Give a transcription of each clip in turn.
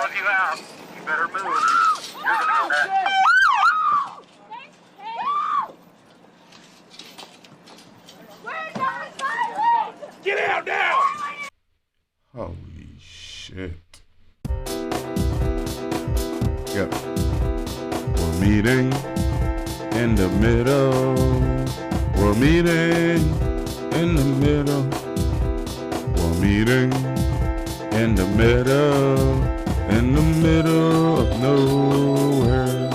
calling you out. You better move. You're gonna go back. Get out now! Holy shit. Yep. We're meeting in the middle. We're meeting in the middle. We're meeting in the middle. In the middle of nowhere.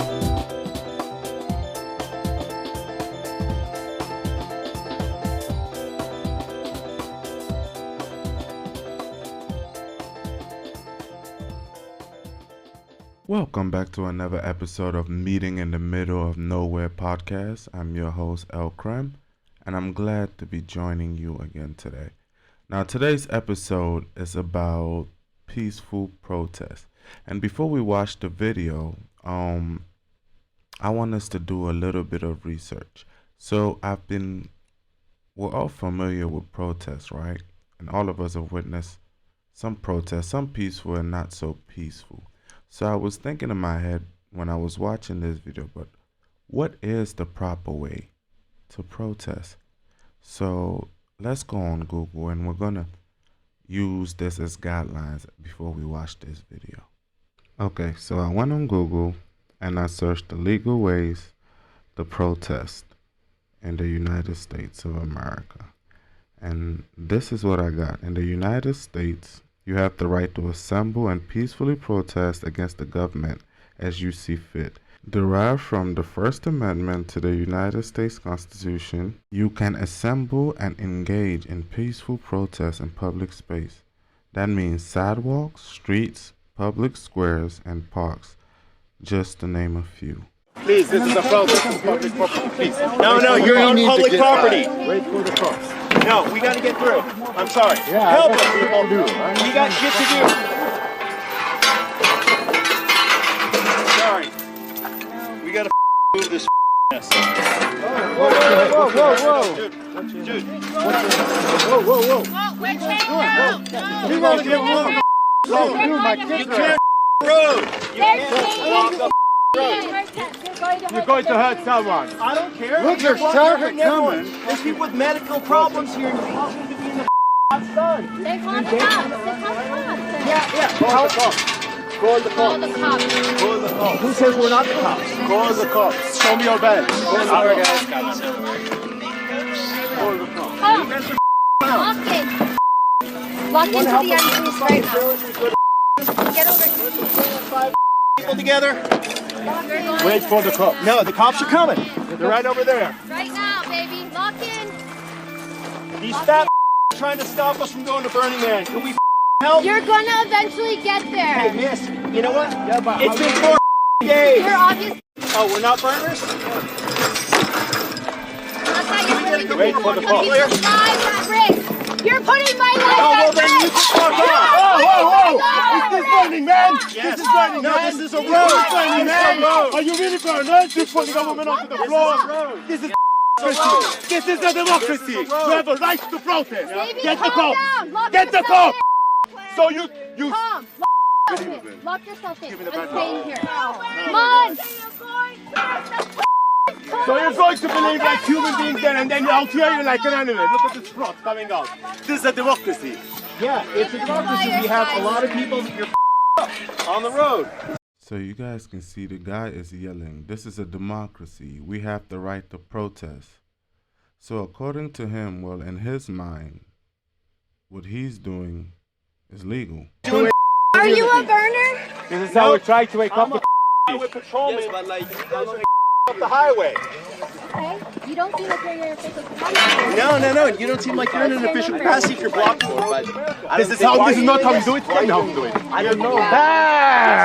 Welcome back to another episode of Meeting in the Middle of Nowhere podcast. I'm your host, El Creme, and I'm glad to be joining you again today. Now, today's episode is about peaceful protest. And before we watch the video, I want us to do a little bit of research. So we're all familiar with protests, right? And all of us have witnessed some protests, some peaceful and not so peaceful. So I was thinking in my head when I was watching this video, but what is the proper way to protest? So let's go on Google and we're gonna use this as guidelines before we watch this video. Okay, so I went on Google and I searched the legal ways to protest in the United States of America. And this is what I got. In the United States, you have the right to assemble and peacefully protest against the government as you see fit. Derived from the First Amendment to the United States Constitution, you can assemble and engage in peaceful protest in public space. That means sidewalks, streets, public squares, and parks, just to name a few. Please, this is a protest on public property, please. No, you're on public property. Wait for the cops. No, we gotta get through. I'm sorry. Yeah, help that's us, what people. we do, right? We got shit to do. Sorry. We gotta move this mess. Whoa. Dude. Whoa. We're changing. You want to get wrong? My You kids can't road. You can't block You're going to hurt someone. I don't care. Look, there's You're traffic hurting everyone. coming. There's people with medical problems here and you want them to be in the sun. They call the cops. Yeah. Call the cops. Call the cops. Call the cops. Who says we're not the cops? Call the cops. Show me your badge. Call the cops. Call the cops. Lock into the entrance right now. Get over here. People together. Wait for the cops. No, the cops are coming. They're right over there. Right now, baby. Lock in. These fat trying to stop us from going to Burning Man. Can we help? You're gonna eventually get Hey, there. miss, you know what? It's been 4 days. You're obviously Oh, we're not burners? that's how you're willing to Wait put for the people's cops. lives at risk. You're putting my life Oh, well at then you risk. can fuck off. Whoa! Is this Burning Man? Yes. This is Burning No, Man. this is a road. This is Burning Man. Road. Are you really Burning? You're putting a woman onto the floor. This is democracy. This is a democracy. You have a right to protest. Baby, Get the calm cops. down. Lock Get the yourself cops. So you. Calm. Lock yourself in. I'm staying here. Come on. So you're going to believe like human beings then, and then out here you're like an animal. Look at this plot coming out. This is a democracy. Yeah, it's a democracy. We have a lot of people that you're up on the road. So you guys can see the guy is yelling, this is a democracy. We have the right to protest. So according to him, well, in his mind, what he's doing is legal. Are you a burner? This is how we try to wake up the Highway patrolman, but like you guys are up the highway. Okay. You don't seem like you're your official capacity. No. You don't seem like you're in an official capacity if you're blocking me. But This is not how we do it. Tell me how we do it. I don't know.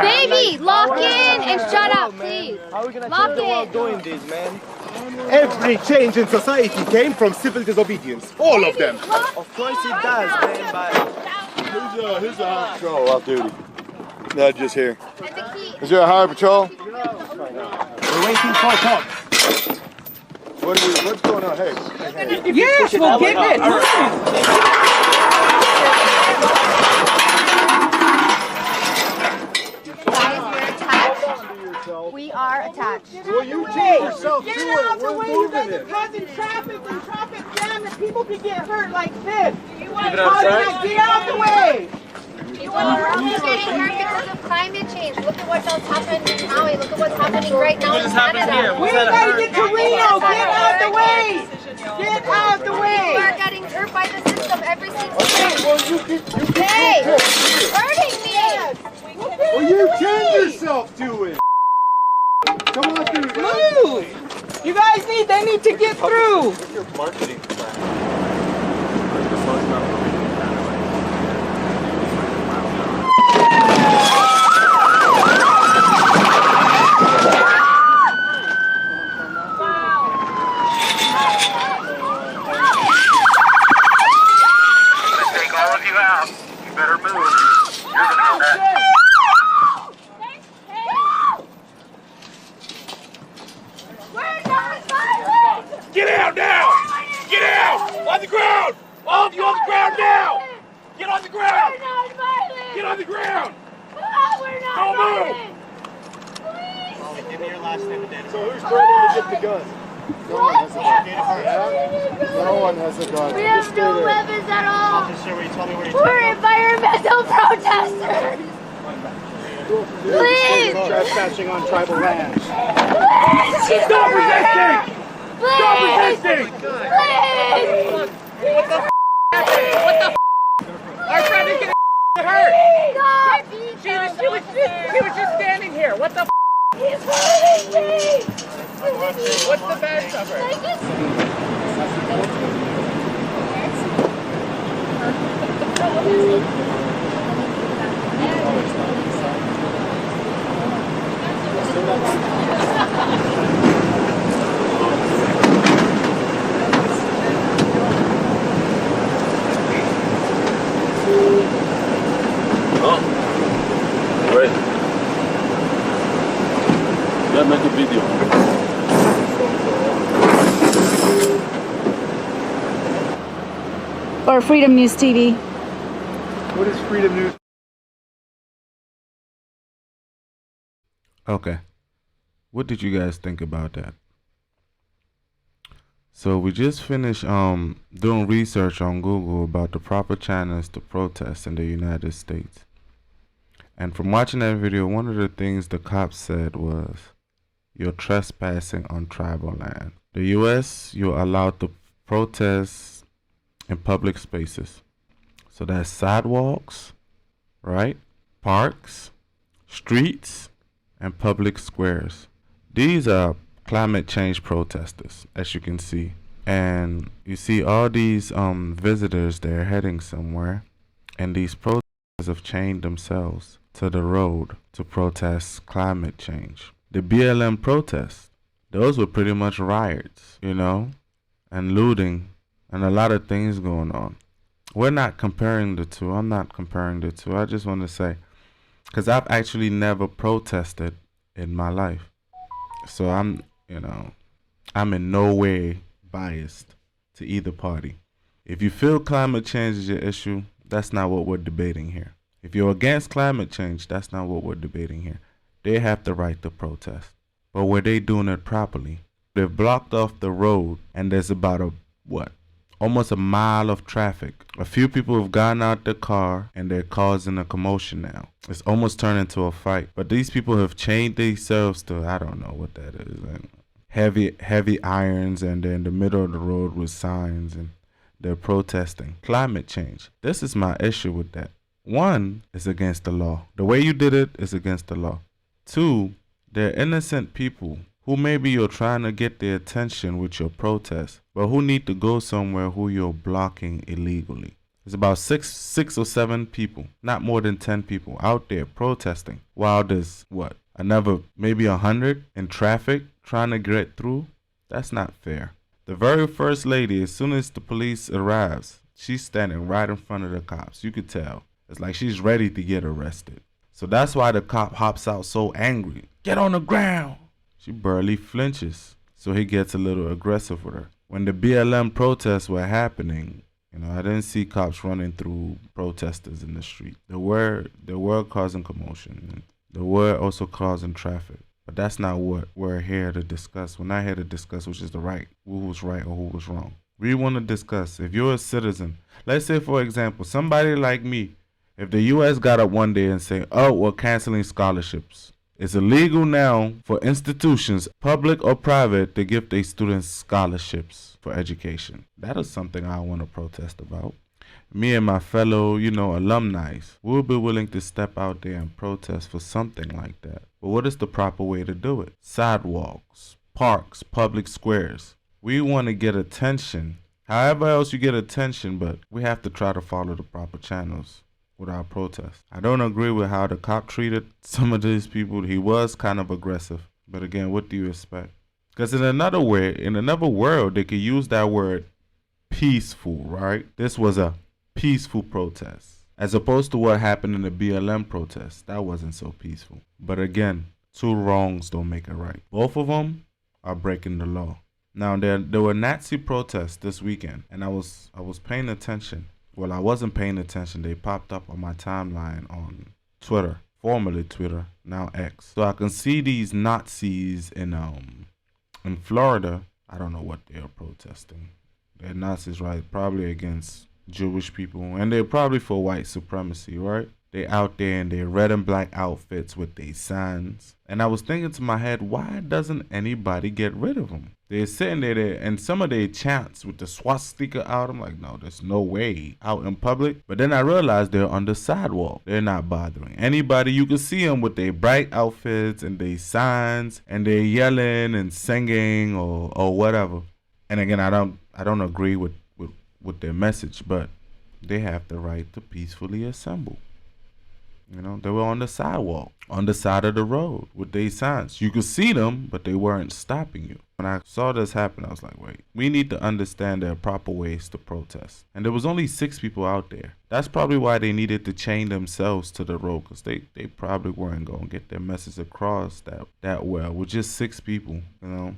Baby, lock in and shut up, please. How are we gonna Lock change the world in. doing this, man? Every change in society came from civil disobedience. All of them. Of course it does, man. But Who's a highway patrol off duty? No, just here. And the key. Is there a highway patrol? we're waiting for cops. What's going on? Hey. Yes, we'll give it. attached. Well, you change yourself to Get it. out the We're way, you moving guys are it. causing traffic and traffic jam and people could get hurt like this. it outside. Get out the way. People are getting hurt because of climate change. Look at what's happening in Maui. Look at what's happening right now in Canada. We gotta get to Reno. Get out the way. Get out the People way. are getting hurt by the system every single day. Well, you can Hey, control it's hurting me. Well, you change yourself to it. Come on through, guys. Move. You guys they need to get through. Your marketing plan. Take all of you out. You better move. You're gonna go back. Get out now! Get out! On the ground! All of you on the ground now! Get on the ground! Get on the ground! Don't move! Give me your last name and date. So who's ready to get the gun? No one has a gun. No one has a gun. We have no weapons at all. Officer, will you tell me where you We're environmental protesters. Please. Trespassing on tribal land. Please. Stop resisting! Stop Please. resisting! Please. Our friend is getting hurt. Stop. She was just standing here. What the He's hurting me. What's the badge number? Right. Yeah, make a video. Or Freedom News TV. What is Freedom News? Okay. What did you guys think about that? So we just finished doing research on Google about the proper channels to protest in the United States. And from watching that video, one of the things the cops said was, you're trespassing on tribal land. The US, you're allowed to protest in public spaces. So that's sidewalks, right? Parks, streets, and public squares. These are climate change protesters, as you can see. And you see all these visitors, they're heading somewhere. And these protesters have chained themselves to the road to protest climate change. The BLM protests, those were pretty much riots, you know, and looting and a lot of things going on. We're not comparing the two. I'm not comparing the two. I just want to say, because I've actually never protested in my life. So I'm in no way biased to either party. If you feel climate change is your issue, that's not what we're debating here. If you're against climate change, that's not what we're debating here. They have the right to protest. But were they doing it properly? They've blocked off the road and there's about almost a mile of traffic. A few people have gone out the car and they're causing a commotion now. It's almost turned into a fight. But these people have chained themselves to, I don't know what that is, like heavy irons, and they're in the middle of the road with signs and they're protesting climate change. This is my issue with that. One, is against the law. The way you did it is against the law. Two, they're innocent people who maybe you're trying to get their attention with your protest, but who need to go somewhere who you're blocking illegally. There's about six or seven people, not more than 10 people out there protesting, while there's another maybe 100 in traffic trying to get through. That's not fair. The very first lady, as soon as the police arrives, she's standing right in front of the cops. You could tell. It's like she's ready to get arrested. So that's why the cop hops out so angry. Get on the ground. She barely flinches. So he gets a little aggressive with her. When the BLM protests were happening, I didn't see cops running through protesters in the street. They were causing commotion. They were also causing traffic. But that's not what we're here to discuss. We're not here to discuss which is the right, who was right or who was wrong. We want to discuss if you're a citizen. Let's say, for example, somebody like me, if the U.S. got up one day and say, oh, we're canceling scholarships. It's illegal now for institutions, public or private, to give their students scholarships for education. That is something I want to protest about. Me and my fellow, alumni will be willing to step out there and protest for something like that. But what is the proper way to do it? Sidewalks, parks, public squares. We want to get attention. However else you get attention, but we have to try to follow the proper channels with our protest. I don't agree with how the cop treated some of these people. He was kind of aggressive. But again, what do you expect? Because in another world, they could use that word peaceful, right? This was a peaceful protest, as opposed to what happened in the BLM protest. That wasn't so peaceful. But again, two wrongs don't make it right. Both of them are breaking the law. Now there were Nazi protests this weekend, and I was paying attention. Well, I wasn't paying attention. They popped up on my timeline on Twitter, formerly Twitter, now X. So I can see these Nazis in Florida. I don't know what they are protesting. They're Nazis, right? Probably against Jewish people, and they're probably for white supremacy, right? They out there in their red and black outfits with their signs. And I was thinking to my head, why doesn't anybody get rid of them? They're sitting there and some of their chants with the swastika out. I'm like, no, there's no way out in public. But then I realized they're on the sidewalk. They're not bothering anybody. You can see them with their bright outfits and their signs, and they're yelling and singing or whatever. And again, I don't agree with their message, but they have the right to peacefully assemble. They were on the sidewalk, on the side of the road with their signs. You could see them, but they weren't stopping you. When I saw this happen, I was like, wait, we need to understand there are proper ways to protest. And there was only 6 people out there. That's probably why they needed to chain themselves to the road, because they probably weren't going to get their message across that well with just 6 people,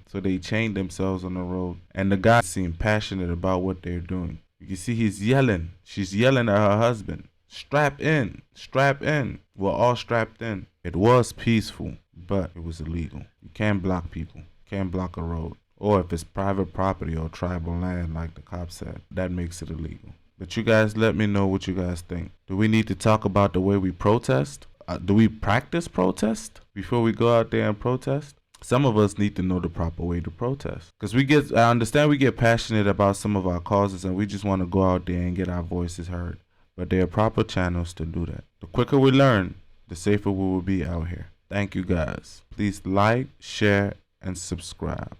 So they chained themselves on the road. And the guy seemed passionate about what they're doing. You can see he's yelling. She's yelling at her husband. Strap in, strap in. We're all strapped in. It was peaceful, but it was illegal. You can't block people. You can't block a road. Or if it's private property or tribal land, like the cop said, that makes it illegal. But you guys let me know what you guys think. Do we need to talk about the way we protest? Do we practice protest before we go out there and protest? Some of us need to know the proper way to protest. Because I understand we get passionate about some of our causes and we just want to go out there and get our voices heard. But there are proper channels to do that. The quicker we learn, the safer we will be out here. Thank you guys. Please like, share, and subscribe.